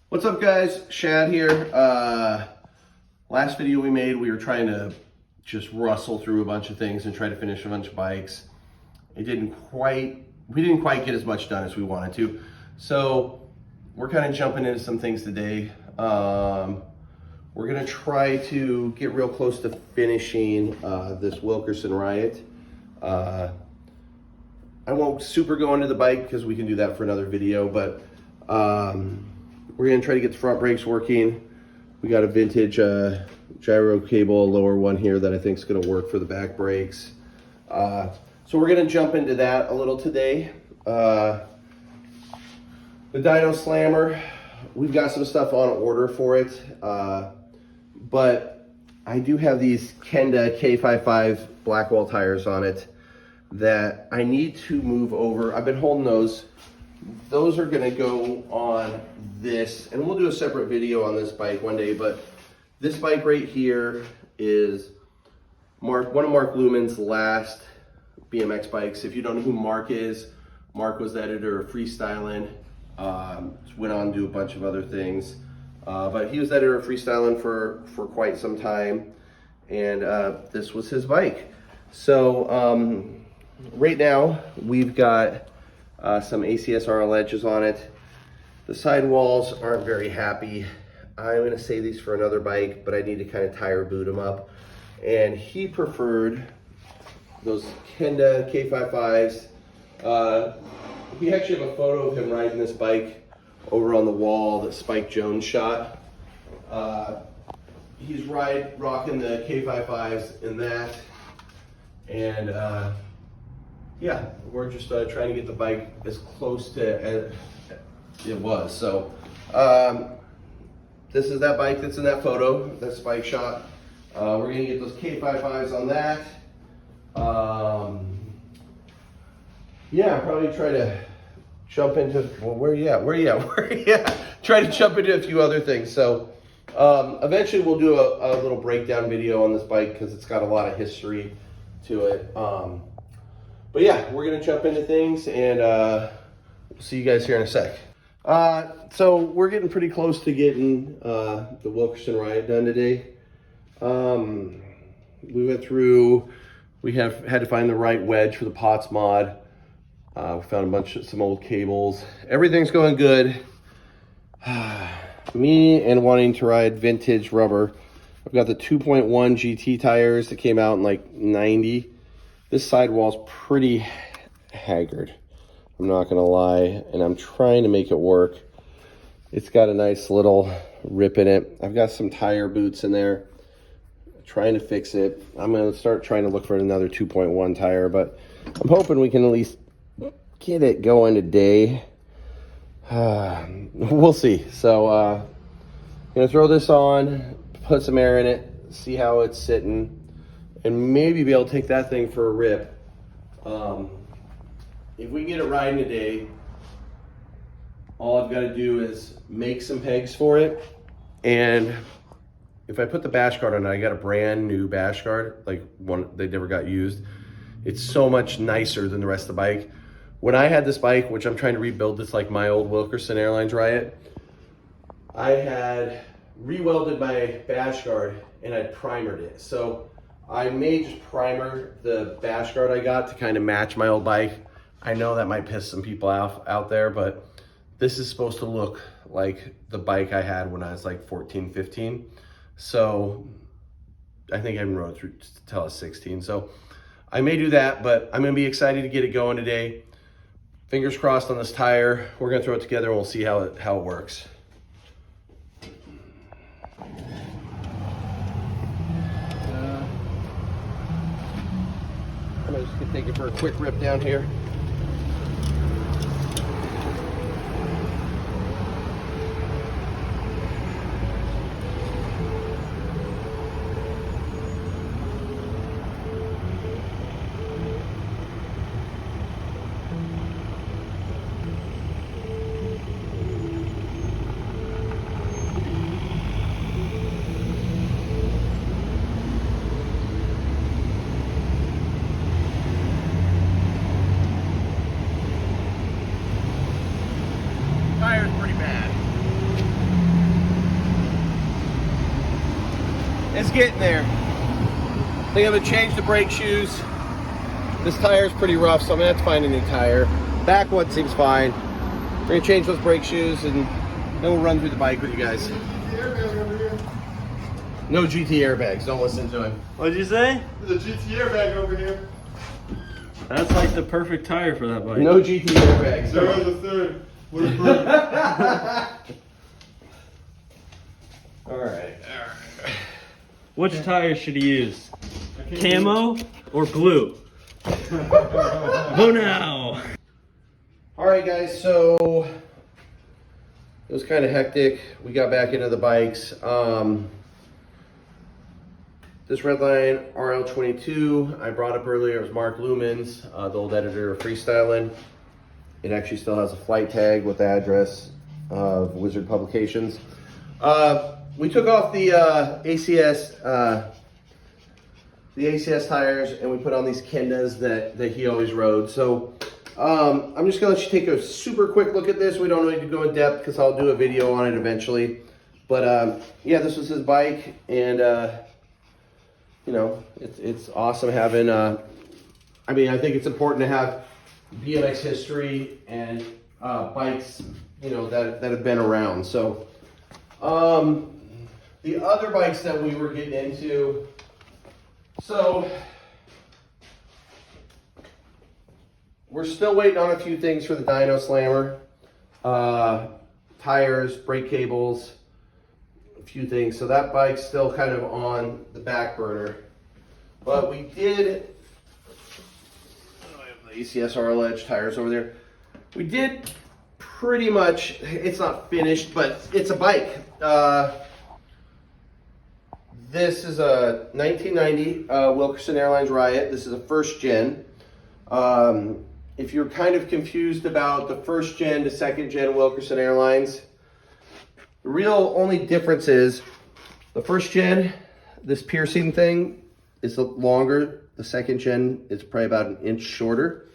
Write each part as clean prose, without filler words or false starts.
What's up, guys? Shad here. Last video we made, we were trying to just rustle through a bunch of things and try to finish a bunch of bikes. We didn't quite get as much done as we wanted to. So we're kind of jumping into some things today. We're gonna try to get real close to finishing this Wilkerson Riot. I won't super go into the bike because we can do that for another video, but we're gonna try to get the front brakes working. We got a vintage gyro cable, a lower one here that I think is gonna work for the back brakes. So we're gonna jump into that a little today. The dyno slammer, we've got some stuff on order for it, but I do have these Kenda K55 Blackwell tires on it that I need to move over. I've been holding those. Those are gonna go on this, and we'll do a separate video on this bike one day, but this bike right here is one of Mark Luman's last BMX bikes. If you don't know who Mark is, Mark was the editor of Freestylin', went on to do a bunch of other things, but he was the editor of Freestylin' for quite some time, and this was his bike. So right now we've got some ACSR ledges on it. The sidewalls aren't very happy. I'm gonna save these for another bike, but I need to kind of tire boot them up. And he preferred those Kenda K55s. We actually have a photo of him riding this bike over on the wall that Spike Jones shot. He's rocking the K55s in that. And yeah, we're just trying to get the bike as close to as it was. So this is that bike that's in that photo, that Spike shot. We're gonna get those K55s on that. Yeah, probably try to jump into, well, where you at? Try to jump into a few other things. So eventually we'll do a little breakdown video on this bike because it's got a lot of history to it. But yeah, we're gonna jump into things, and we'll see you guys here in a sec. So we're getting pretty close to getting the Wilkerson Riot done today. We went through, we had to find the right wedge for the Potts mod. We found some old cables. Everything's going good. Me and wanting to ride vintage rubber. I've got the 2.1 GT tires that came out in like 90. This sidewall's pretty haggard, I'm not gonna lie, and I'm trying to make it work. It's got a nice little rip in it. I've got some tire boots in there, trying to fix it. I'm gonna start trying to look for another 2.1 tire, but I'm hoping we can at least get it going today. We'll see. So I'm gonna throw this on, put some air in it, see how it's sitting, and maybe be able to take that thing for a rip. If we get it riding today, all I've got to do is make some pegs for it. And if I put the bash guard on it, I got a brand new bash guard, like one they never got used. It's so much nicer than the rest of the bike. When I had this bike, which I'm trying to rebuild, this like my old Wilkerson Airlines Riot, I had re-welded my bash guard and I primered it. So I may just primer the bash guard I got to kind of match my old bike. I know that might piss some people out there, but this is supposed to look like the bike I had when I was like 14, 15. So I think I rode through till I was 16. So I may do that, but I'm gonna be excited to get it going today. Fingers crossed on this tire. We're gonna throw it together and we'll see how it works. I'm just gonna take it for a quick rip down here. Tire's pretty bad. It's getting there. I think I'm gonna change the brake shoes. This tire is pretty rough, so I'm gonna have to find a new tire. Back one seems fine. We're gonna change those brake shoes and then we'll run through the bike with you guys. No GT airbags, don't listen to him. What'd you say? There's a GT airbag over here. That's like the perfect tire for that bike. No GT airbags. There was a third. What a bird. Alright. Which tire should he use? Camo or blue? Go now! Alright guys, so it was kind of hectic. We got back into the bikes. This Redline RL22 I brought up earlier. It was Mark Lumen's, the old editor of Freestylin'. It actually still has a flight tag with the address of Wizard Publications. We took off the ACS tires and we put on these Kendas that he always rode. So I'm just gonna let you take a super quick look at this. We don't need to go in depth because I'll do a video on it eventually. But yeah, this was his bike, and you know, it's awesome having. I mean, I think it's important to have BMX history and bikes, you know, that have been around. So the other bikes that we were getting into. So we're still waiting on a few things for the Dyno Slammer. Tires, brake cables, a few things. So that bike's still kind of on the back burner. But we did, I have the ACS RL Edge tires over there. We did pretty much, it's not finished, but it's a bike. This is a 1990 Wilkerson Airlines Riot. This is a first gen. If you're kind of confused about the first gen to second gen Wilkerson Airlines, the real only difference is the first gen, this piercing thing is longer. The second gen is probably about an inch shorter.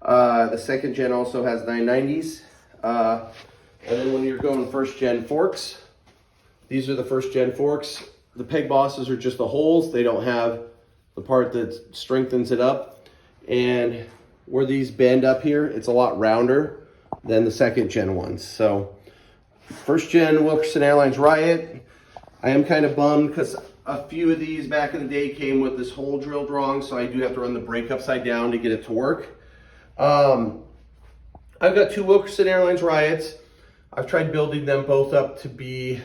The second gen also has 990s. And then when you're going first gen forks, these are the first gen forks. The peg bosses are just the holes. They don't have the part that strengthens it up. And where these bend up here, it's a lot rounder than the second gen ones. So first gen Wilkerson Airlines Riot, I am kind of bummed because a few of these back in the day came with this hole drilled wrong, so I do have to run the brake upside down to get it to work. I've got two Wilkerson Airlines Riots. I've tried building them both up to be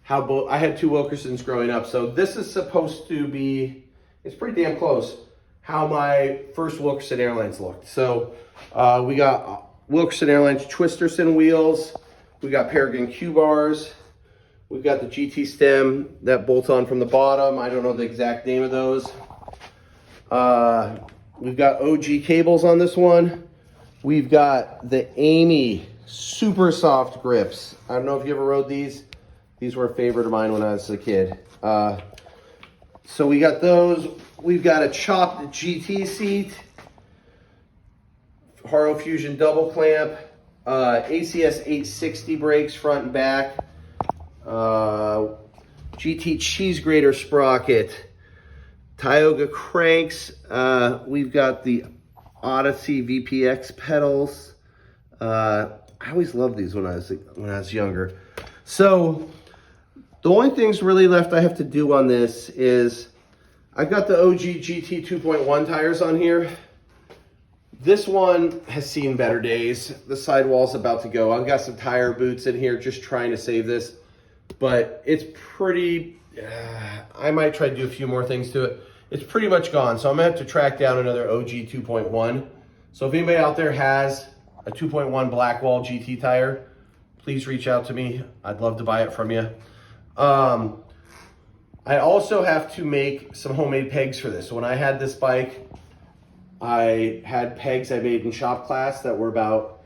how both, I had two Wilkersons growing up, so this is supposed to be, it's pretty damn close, how my first Wilkerson Airlines looked. So we got Wilkerson Airlines Twisterson wheels, we got Paragon Q bars, we've got the GT stem that bolts on from the bottom. I don't know the exact name of those. We've got OG cables on this one. We've got the Amy super soft grips. I don't know if you ever rode these. These were a favorite of mine when I was a kid. So we got those. We've got a chopped GT seat, Haro Fusion double clamp, ACS 860 brakes front and back, GT cheese grater sprocket, Tioga cranks. We've got the Odyssey VPX pedals. I always loved these when I was younger. So the only things really left I have to do on this is I've got the OG GT 2.1 tires on here. This one has seen better days. The sidewall's about to go. I've got some tire boots in here just trying to save this, but it's pretty, I might try to do a few more things to it. It's pretty much gone, so I'm gonna have to track down another OG 2.1. So if anybody out there has a 2.1 Blackwall GT tire, please reach out to me. I'd love to buy it from you. I also have to make some homemade pegs for this. So when I had this bike, I had pegs I made in shop class that were about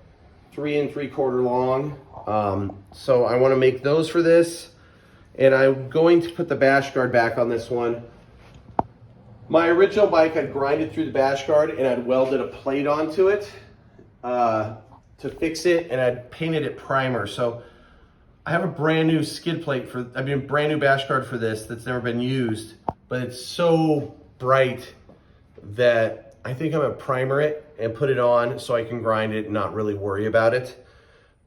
3 3/4 long. So I want to make those for this, and I'm going to put the bash guard back on this one. My original bike, I'd grinded through the bash guard and I'd welded a plate onto it to fix it, and I'd painted it primer. So I have a brand new skid plate brand new bash guard for this that's never been used, but it's so bright that I think I'm gonna primer it and put it on so I can grind it and not really worry about it.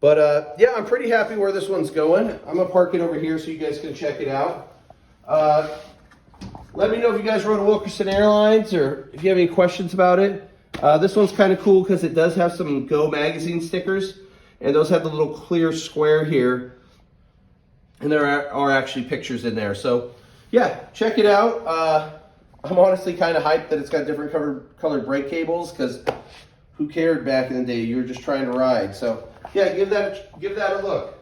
But yeah, I'm pretty happy where this one's going. I'm gonna park it over here so you guys can check it out. Let me know if you guys rode a Wilkerson Airlines or if you have any questions about it. This one's kind of cool because it does have some Go magazine stickers, and those have the little clear square here, and there are actually pictures in there. So yeah, check it out. I'm honestly kind of hyped that it's got different colored brake cables, because who cared back in the day? You were just trying to ride. So yeah, give that a look.